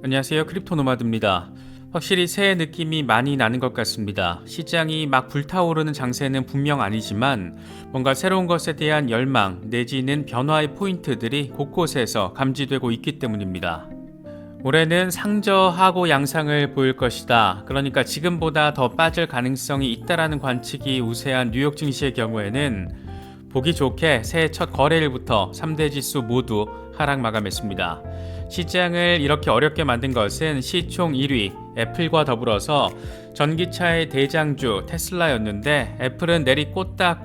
안녕하세요. 크립토노마드입니다. 확실히 새해 느낌이 많이 나는 것 같습니다. 시장이 막 불타오르는 장세는 분명 아니지만 뭔가 새로운 것에 대한 열망 내지는 변화의 포인트들이 곳곳에서 감지되고 있기 때문입니다. 올해는 상저하고 양상을 보일 것이다. 그러니까 지금보다 더 빠질 가능성이 있다라는 관측이 우세한 뉴욕 증시의 경우에는 보기 좋게 새해 첫 거래일부터 3대 지수 모두 하락 마감했습니다. 시장을 이렇게 어렵게 만든 것은 시총 1위 애플과 더불어서 전기차의 대장주 테슬라였는데 애플은 내리꽂다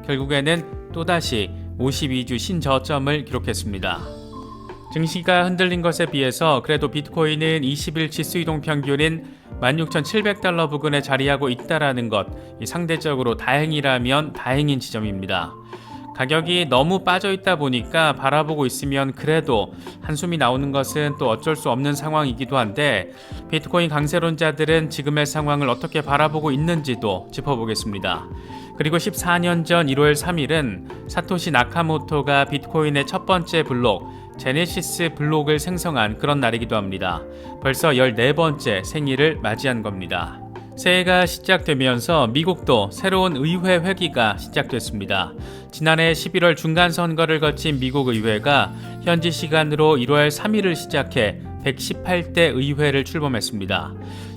결국에는 또다시 52주 신저점을 기록했습니다. 증시가 흔들린 것에 비해서 그래도 비트코인은 20일 지수 이동 평균인 16,700달러 부근에 자리하고 있다라는 것, 상대적으로 다행이라면 다행인 지점입니다. 가격이 너무 빠져 있다 보니까 바라보고 있으면 그래도 한숨이 나오는 것은 또 어쩔 수 없는 상황이기도 한데 비트코인 강세론자들은 지금의 상황을 어떻게 바라보고 있는지도 짚어보겠습니다. 그리고 14년 전 1월 3일은 사토시 나카모토가 비트코인의 첫 번째 블록 제네시스 블록을 생성한 그런 날이기도 합니다. 벌써 14번째 생일을 맞이한 겁니다. 새해가 시작되면서 미국도 새로운 의회 회기가 시작됐습니다. 지난해 11월 중간선거를 거친 미국 의회가 현지 시간으로 1월 3일을 시작해 118대 의회를 출범했습니다.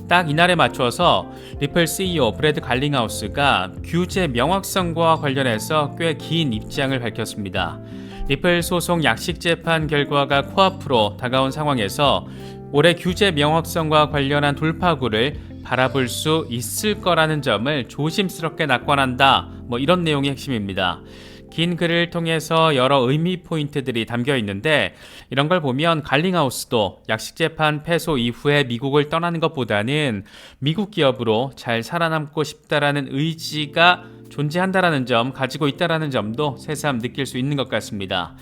딱 이날에 맞춰서 리플 CEO 브래드 갈링하우스가 규제 명확성과 관련해서 꽤 긴 입장을 밝혔습니다. 리플 소송 약식 재판 결과가 코앞으로 다가온 상황에서 올해 규제 명확성과 관련한 돌파구를 바라볼 수 있을 거라는 점을 조심스럽게 낙관한다. 이런 내용이 핵심입니다. 긴 글을 통해서 여러 의미 포인트들이 담겨 있는데 이런 걸 보면 갈링하우스도 약식재판 패소 이후에 미국을 떠나는 것보다는 미국 기업으로 잘 살아남고 싶다라는 의지가 존재한다라는 점, 가지고 있다라는 점도 새삼 느낄 수 있는 것 같습니다.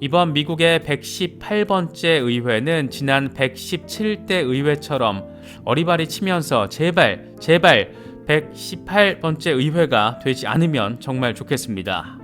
이번 미국의 118번째 의회는 지난 117대 의회처럼 어리바리 치면서 제발 118번째 의회가 되지 않으면 정말 좋겠습니다.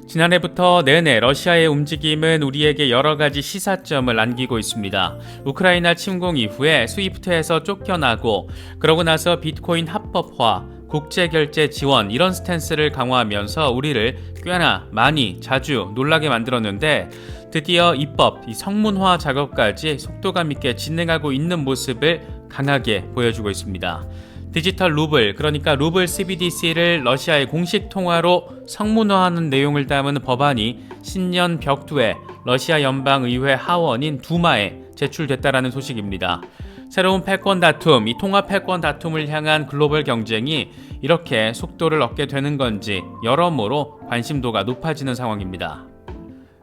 지난해부터 내내 러시아의 움직임은 우리에게 여러 가지 시사점을 안기고 있습니다. 우크라이나 침공 이후에 스위프트에서 쫓겨나고 그러고 나서 비트코인 합법화, 국제결제 지원 이런 스탠스를 강화하면서 우리를 꽤나 많이 자주 놀라게 만들었는데 드디어 입법, 성문화 작업까지 속도감 있게 진행하고 있는 모습을 강하게 보여주고 있습니다. 디지털 루블, 그러니까 루블 CBDC를 러시아의 공식 통화로 성문화하는 내용을 담은 법안이 신년 벽두에 러시아 연방의회 하원인 두마에 제출됐다라는 소식입니다. 새로운 패권 다툼, 이 통화 패권 다툼을 향한 글로벌 경쟁이 이렇게 속도를 얻게 되는 건지 여러모로 관심도가 높아지는 상황입니다.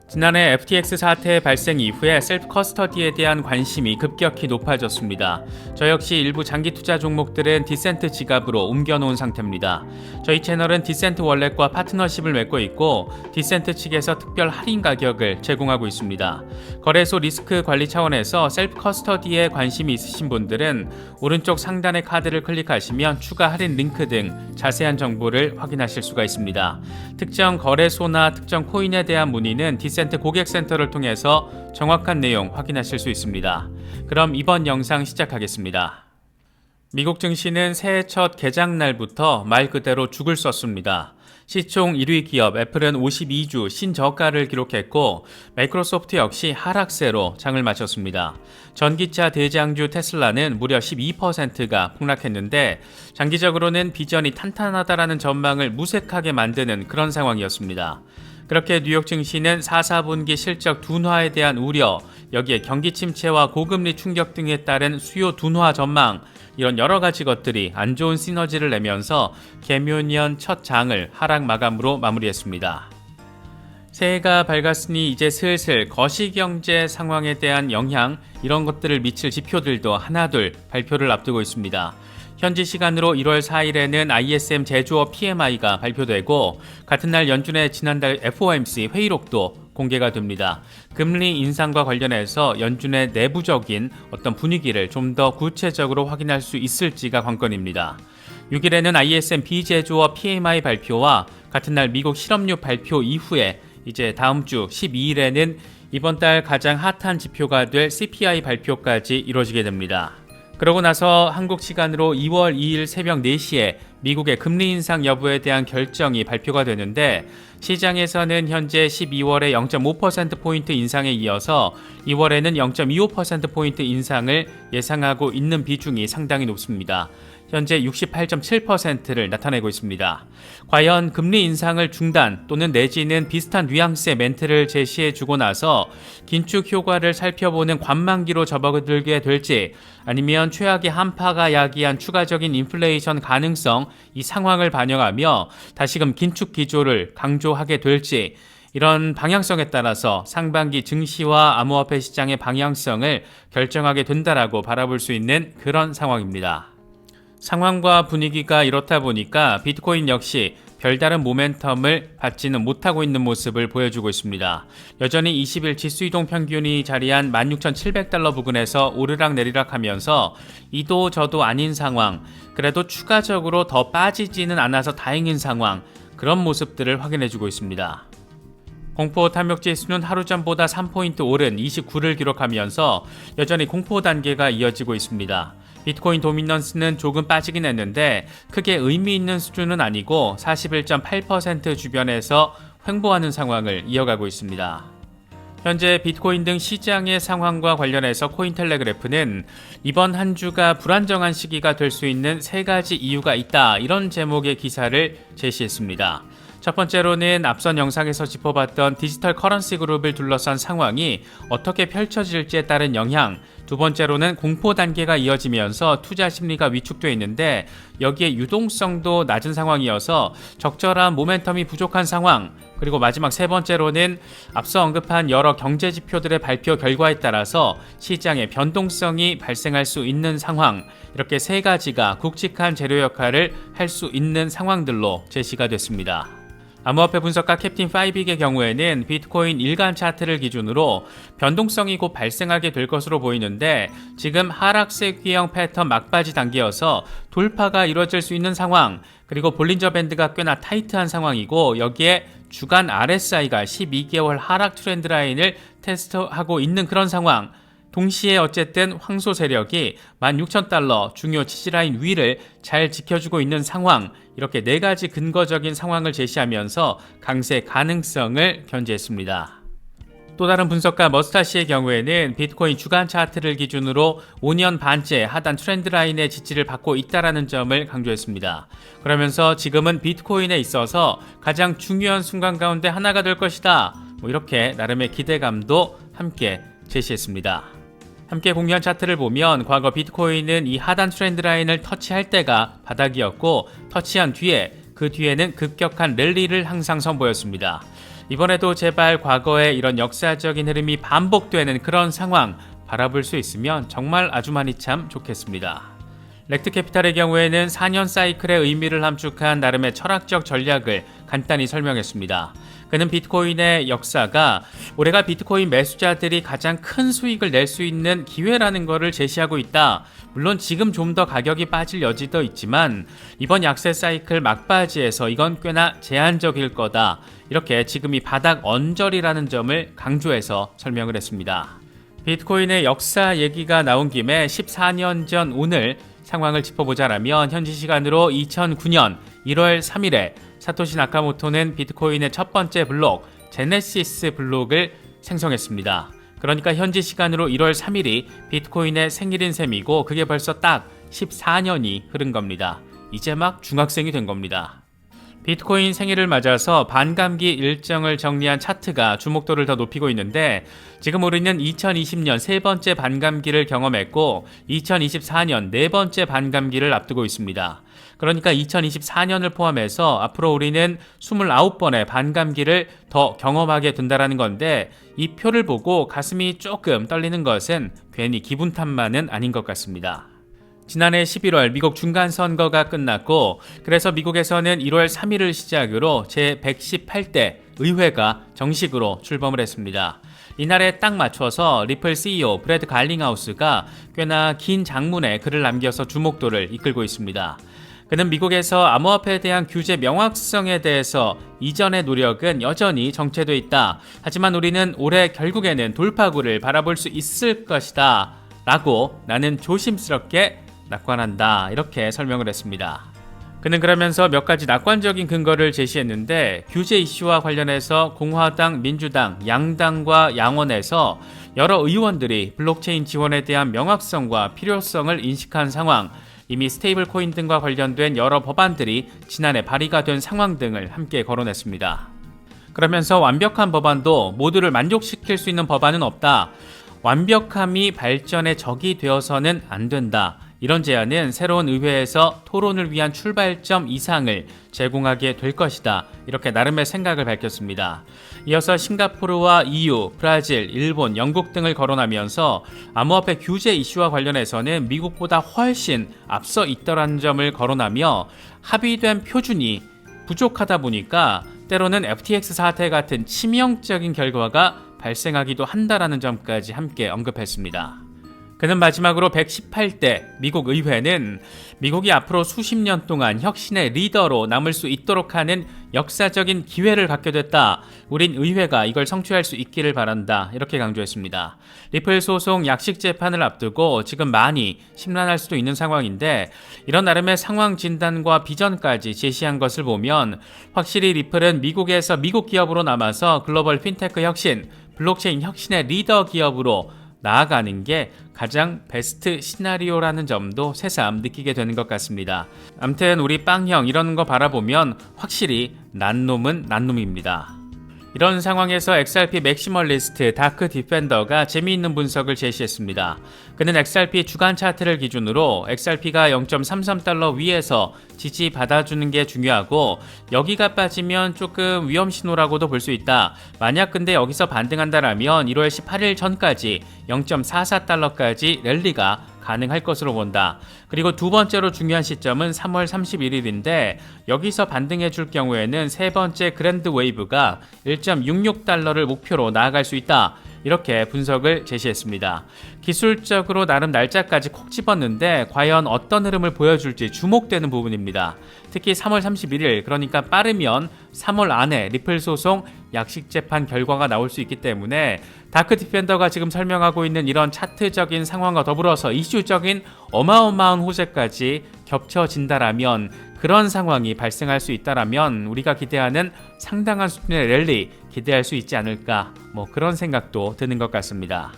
지난해 FTX 사태 발생 이후에 셀프 커스터디에 대한 관심이 급격히 높아졌습니다. 저 역시 일부 장기 투자 종목들은 디센트 지갑으로 옮겨놓은 상태입니다. 저희 채널은 디센트 월렛과 파트너십을 맺고 있고 디센트 측에서 특별 할인 가격을 제공하고 있습니다. 거래소 리스크 관리 차원에서 셀프 커스터디에 관심이 있으신 분들은 오른쪽 상단의 카드를 클릭하시면 추가 할인 링크 등 자세한 정보를 확인하실 수가 있습니다. 특정 거래소나 특정 코인에 대한 문의는 디센트 고객센터를 통해서 정확한 내용 확인하실 수 있습니다. 그럼 이번 영상 시작하겠습니다. 미국 증시는 새해 첫 개장 날부터 말 그대로 죽을 썼습니다. 시총 1위 기업 애플은 52주 신저가를 기록했고 마이크로소프트 역시 하락세로 장을 마쳤습니다. 전기차 대장주 테슬라는 무려 12%가 폭락했는데 장기적으로는 비전이 탄탄하다라는 전망을 무색하게 만드는 그런 상황이었습니다. 그렇게 뉴욕 증시는 4분기 실적 둔화에 대한 우려, 여기에 경기 침체와 고금리 충격 등에 따른 수요 둔화 전망, 이런 여러 가지 것들이 안 좋은 시너지를 내면서 개묘년 첫 장을 하락 마감으로 마무리했습니다. 새해가 밝았으니 이제 슬슬 거시경제 상황에 대한 영향, 이런 것들을 미칠 지표들도 하나둘 발표를 앞두고 있습니다. 현지 시간으로 1월 4일에는 ISM 제조업 PMI가 발표되고 같은 날 연준의 지난달 FOMC 회의록도 공개가 됩니다. 금리 인상과 관련해서 연준의 내부적인 어떤 분위기를 좀 더 구체적으로 확인할 수 있을지가 관건입니다. 6일에는 ISM 비제조업 PMI 발표와 같은 날 미국 실업률 발표 이후에 이제 다음 주 12일에는 이번 달 가장 핫한 지표가 될 CPI 발표까지 이뤄지게 됩니다. 그러고 나서 한국 시간으로 2월 2일 새벽 4시에 미국의 금리 인상 여부에 대한 결정이 발표가 되는데 시장에서는 현재 12월에 0.5%포인트 인상에 이어서 2월에는 0.25%포인트 인상을 예상하고 있는 비중이 상당히 높습니다. 현재 68.7%를 나타내고 있습니다. 과연 금리 인상을 중단 또는 내지는 비슷한 뉘앙스의 멘트를 제시해주고 나서 긴축 효과를 살펴보는 관망기로 접어들게 될지 아니면 최악의 한파가 야기한 추가적인 인플레이션 가능성 이 상황을 반영하며 다시금 긴축 기조를 강조하게 될지 이런 방향성에 따라서 상반기 증시와 암호화폐 시장의 방향성을 결정하게 된다라고 바라볼 수 있는 그런 상황입니다. 상황과 분위기가 이렇다 보니까 비트코인 역시 별다른 모멘텀을 받지는 못하고 있는 모습을 보여주고 있습니다. 여전히 20일 지수이동 평균이 자리한 16,700달러 부근에서 오르락내리락 하면서 이도 저도 아닌 상황, 그래도 추가적으로 더 빠지지는 않아서 다행인 상황, 그런 모습들을 확인해주고 있습니다. 공포 탐욕지수는 하루 전보다 3포인트 오른 29를 기록하면서 여전히 공포 단계가 이어지고 있습니다. 비트코인 도미넌스는 조금 빠지긴 했는데 크게 의미 있는 수준은 아니고 41.8% 주변에서 횡보하는 상황을 이어가고 있습니다. 현재 비트코인 등 시장의 상황과 관련해서 코인텔레그래프는 이번 한 주가 불안정한 시기가 될 수 있는 3가지 이유가 있다, 이런 제목의 기사를 제시했습니다. 첫 번째로는 앞선 영상에서 짚어봤던 디지털 커런시 그룹을 둘러싼 상황이 어떻게 펼쳐질지에 따른 영향, 두 번째로는 공포 단계가 이어지면서 투자 심리가 위축되어 있는데 여기에 유동성도 낮은 상황이어서 적절한 모멘텀이 부족한 상황, 그리고 마지막 세 번째로는 앞서 언급한 여러 경제 지표들의 발표 결과에 따라서 시장의 변동성이 발생할 수 있는 상황, 이렇게 3가지가 굵직한 재료 역할을 할 수 있는 상황들로 제시가 됐습니다. 암호화폐 분석가 캡틴 파이빅의 경우에는 비트코인 일간 차트를 기준으로 변동성이 곧 발생하게 될 것으로 보이는데 지금 하락세 X형 패턴 막바지 단계여서 돌파가 이루어질 수 있는 상황, 그리고 볼린저 밴드가 꽤나 타이트한 상황이고 여기에 주간 RSI가 12개월 하락 트렌드 라인을 테스트하고 있는 그런 상황, 동시에 어쨌든 황소 세력이 16,000달러 중요 지지라인 위를 잘 지켜주고 있는 상황, 이렇게 4가지 근거적인 상황을 제시하면서 강세 가능성을 견지했습니다. 또 다른 분석가 머스타시의 경우에는 비트코인 주간 차트를 기준으로 5년 반째 하단 트렌드 라인의 지지를 받고 있다는 점을 강조했습니다. 그러면서 지금은 비트코인에 있어서 가장 중요한 순간 가운데 하나가 될 것이다, 이렇게 나름의 기대감도 함께 제시했습니다. 함께 공유한 차트를 보면 과거 비트코인은 이 하단 트렌드 라인을 터치할 때가 바닥이었고 터치한 뒤에 그 뒤에는 급격한 랠리를 항상 선보였습니다. 이번에도 제발 과거의 이런 역사적인 흐름이 반복되는 그런 상황 바라볼 수 있으면 정말 아주 많이 참 좋겠습니다. 렉트캐피탈의 경우에는 4년 사이클의 의미를 함축한 나름의 철학적 전략을 간단히 설명했습니다. 그는 비트코인의 역사가 올해가 비트코인 매수자들이 가장 큰 수익을 낼 수 있는 기회라는 것을 제시하고 있다. 물론 지금 좀 더 가격이 빠질 여지도 있지만 이번 약세 사이클 막바지에서 이건 꽤나 제한적일 거다. 이렇게 지금이 바닥 언저리라는 점을 강조해서 설명을 했습니다. 비트코인의 역사 얘기가 나온 김에 14년 전 오늘 상황을 짚어보자라면 현지 시간으로 2009년 1월 3일에 사토시 나카모토는 비트코인의 첫 번째 블록 제네시스 블록을 생성했습니다. 그러니까 현지 시간으로 1월 3일이 비트코인의 생일인 셈이고 그게 벌써 딱 14년이 흐른 겁니다. 이제 막 중학생이 된 겁니다. 비트코인 생일을 맞아서 반감기 일정을 정리한 차트가 주목도를 더 높이고 있는데 지금 우리는 2020년 세 번째 반감기를 경험했고 2024년 네 번째 반감기를 앞두고 있습니다. 그러니까 2024년을 포함해서 앞으로 우리는 29번의 반감기를 더 경험하게 된다는 건데 이 표를 보고 가슴이 조금 떨리는 것은 괜히 기분 탓만은 아닌 것 같습니다. 지난해 11월 미국 중간선거가 끝났고 그래서 미국에서는 1월 3일을 시작으로 제118대 의회가 정식으로 출범을 했습니다. 이날에 딱 맞춰서 리플 CEO 브래드 갈링하우스가 꽤나 긴 장문의 글을 남겨서 주목도를 이끌고 있습니다. 그는 미국에서 암호화폐에 대한 규제 명확성에 대해서 이전의 노력은 여전히 정체돼 있다. 하지만 우리는 올해 결국에는 돌파구를 바라볼 수 있을 것이다. 라고 나는 조심스럽게 낙관한다. 이렇게 설명을 했습니다. 그는 그러면서 몇 가지 낙관적인 근거를 제시했는데 규제 이슈와 관련해서 공화당, 민주당, 양당과 양원에서 여러 의원들이 블록체인 지원에 대한 명확성과 필요성을 인식한 상황, 이미 스테이블 코인 등과 관련된 여러 법안들이 지난해 발의가 된 상황 등을 함께 거론했습니다. 그러면서 완벽한 법안도 모두를 만족시킬 수 있는 법안은 없다. 완벽함이 발전의 적이 되어서는 안 된다. 이런 제안은 새로운 의회에서 토론을 위한 출발점 이상을 제공하게 될 것이다. 이렇게 나름의 생각을 밝혔습니다. 이어서 싱가포르와 EU, 브라질, 일본, 영국 등을 거론하면서 암호화폐 규제 이슈와 관련해서는 미국보다 훨씬 앞서 있더라는 점을 거론하며 합의된 표준이 부족하다 보니까 때로는 FTX 사태 같은 치명적인 결과가 발생하기도 한다라는 점까지 함께 언급했습니다. 그는 마지막으로 118대 미국 의회는 미국이 앞으로 수십 년 동안 혁신의 리더로 남을 수 있도록 하는 역사적인 기회를 갖게 됐다. 우린 의회가 이걸 성취할 수 있기를 바란다. 이렇게 강조했습니다. 리플 소송 약식 재판을 앞두고 지금 많이 심란할 수도 있는 상황인데 이런 나름의 상황 진단과 비전까지 제시한 것을 보면 확실히 리플은 미국에서 미국 기업으로 남아서 글로벌 핀테크 혁신, 블록체인 혁신의 리더 기업으로 나아가는 게 가장 베스트 시나리오라는 점도 새삼 느끼게 되는 것 같습니다. 암튼 우리 빵형 이런 거 바라보면 확실히 난 놈은 난 놈입니다. 이런 상황에서 XRP 맥시멀리스트 다크 디펜더가 재미있는 분석을 제시했습니다. 그는 XRP 주간 차트를 기준으로 XRP가 0.33달러 위에서 지지받아주는 게 중요하고 여기가 빠지면 조금 위험 신호라고도 볼 수 있다. 만약 근데 여기서 반등한다라면 1월 18일 전까지 0.44달러까지 랠리가 가능할 것으로 본다. 그리고 두 번째로 중요한 시점은 3월 31일인데 여기서 반등해 줄 경우에는 세 번째 그랜드 웨이브가 1.66달러를 목표로 나아갈 수 있다. 이렇게 분석을 제시했습니다. 기술적으로 나름 날짜까지 콕 집었는데 과연 어떤 흐름을 보여줄지 주목되는 부분입니다. 특히 3월 31일 그러니까 빠르면 3월 안에 리플 소송 약식 재판 결과가 나올 수 있기 때문에 다크 디펜더가 지금 설명하고 있는 이런 차트적인 상황과 더불어서 이슈적인 어마어마한 호재까지 겹쳐진다라면 그런 상황이 발생할 수 있다라면 우리가 기대하는 상당한 수준의 랠리 기대할 수 있지 않을까 그런 생각도 드는 것 같습니다.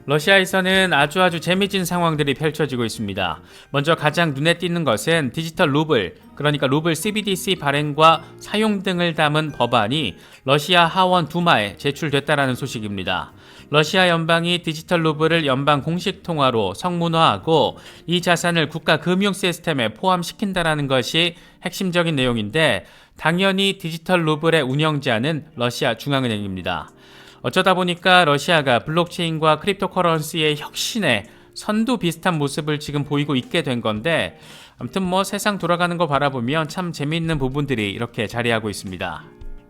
러시아에서는 아주 재미진 상황들이 펼쳐지고 있습니다. 먼저 가장 눈에 띄는 것은 디지털 루블, 그러니까 루블 CBDC 발행과 사용 등을 담은 법안이 러시아 하원 두마에 제출됐다라는 소식입니다. 러시아 연방이 디지털 루블을 연방 공식 통화로 성문화하고 이 자산을 국가 금융 시스템에 포함시킨다라는 것이 핵심적인 내용인데 당연히 디지털 루블의 운영자는 러시아 중앙은행입니다. 어쩌다 보니까 러시아가 블록체인과 크립토커런시의 혁신에 선두 비슷한 모습을 지금 보이고 있게 된 건데 아무튼 세상 돌아가는 거 바라보면 참 재미있는 부분들이 이렇게 자리하고 있습니다.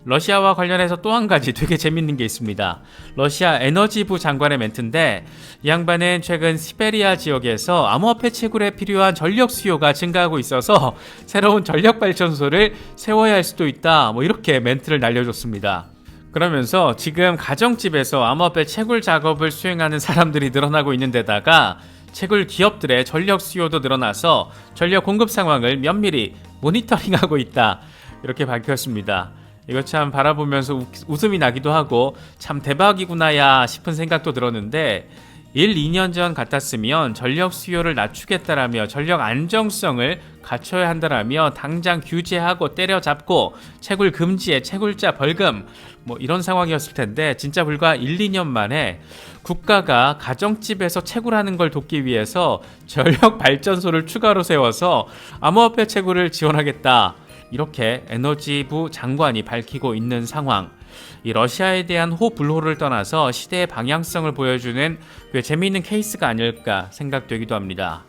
러시아와 관련해서 또 한 가지 되게 재밌는 게 있습니다. 러시아 에너지부 장관의 멘트인데 이 양반은 최근 시베리아 지역에서 암호화폐 채굴에 필요한 전력 수요가 증가하고 있어서 새로운 전력 발전소를 세워야 할 수도 있다. 이렇게 멘트를 날려줬습니다. 그러면서 지금 가정집에서 암호화폐 채굴 작업을 수행하는 사람들이 늘어나고 있는 데다가 채굴 기업들의 전력 수요도 늘어나서 전력 공급 상황을 면밀히 모니터링하고 있다. 이렇게 밝혔습니다. 이거 참 바라보면서 웃음이 나기도 하고 참 대박이구나야 싶은 생각도 들었는데 1, 2년 전 같았으면 전력 수요를 낮추겠다라며 전력 안정성을 갖춰야 한다라며 당장 규제하고 때려잡고 채굴 금지에 채굴자 벌금 이런 상황이었을 텐데 진짜 불과 1, 2년 만에 국가가 가정집에서 채굴하는 걸 돕기 위해서 전력 발전소를 추가로 세워서 암호화폐 채굴을 지원하겠다. 이렇게 에너지부 장관이 밝히고 있는 상황. 이 러시아에 대한 호불호를 떠나서 시대의 방향성을 보여주는 꽤 재미있는 케이스가 아닐까 생각되기도 합니다.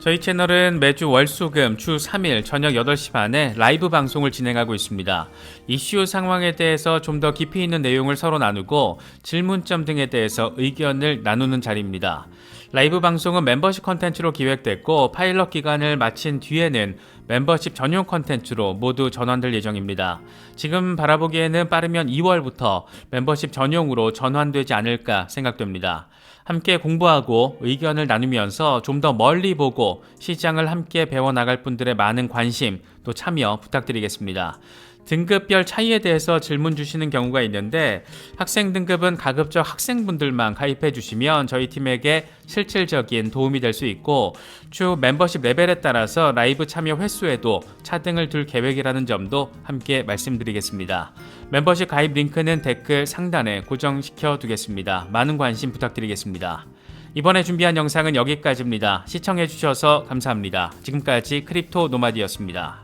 저희 채널은 매주 월수금 주 3일 저녁 8시 반에 라이브 방송을 진행하고 있습니다. 이슈 상황에 대해서 좀 더 깊이 있는 내용을 서로 나누고 질문점 등에 대해서 의견을 나누는 자리입니다. 라이브 방송은 멤버십 컨텐츠로 기획됐고 파일럿 기간을 마친 뒤에는 멤버십 전용 컨텐츠로 모두 전환될 예정입니다. 지금 바라보기에는 빠르면 2월부터 멤버십 전용으로 전환되지 않을까 생각됩니다. 함께 공부하고 의견을 나누면서 좀 더 멀리 보고 시장을 함께 배워나갈 분들의 많은 관심 또 참여 부탁드리겠습니다. 등급별 차이에 대해서 질문 주시는 경우가 있는데 학생 등급은 가급적 학생분들만 가입해 주시면 저희 팀에게 실질적인 도움이 될 수 있고 추후 멤버십 레벨에 따라서 라이브 참여 횟수에도 차등을 둘 계획이라는 점도 함께 말씀드리겠습니다. 멤버십 가입 링크는 댓글 상단에 고정시켜 두겠습니다. 많은 관심 부탁드리겠습니다. 이번에 준비한 영상은 여기까지입니다. 시청해 주셔서 감사합니다. 지금까지 크립토 노마디였습니다.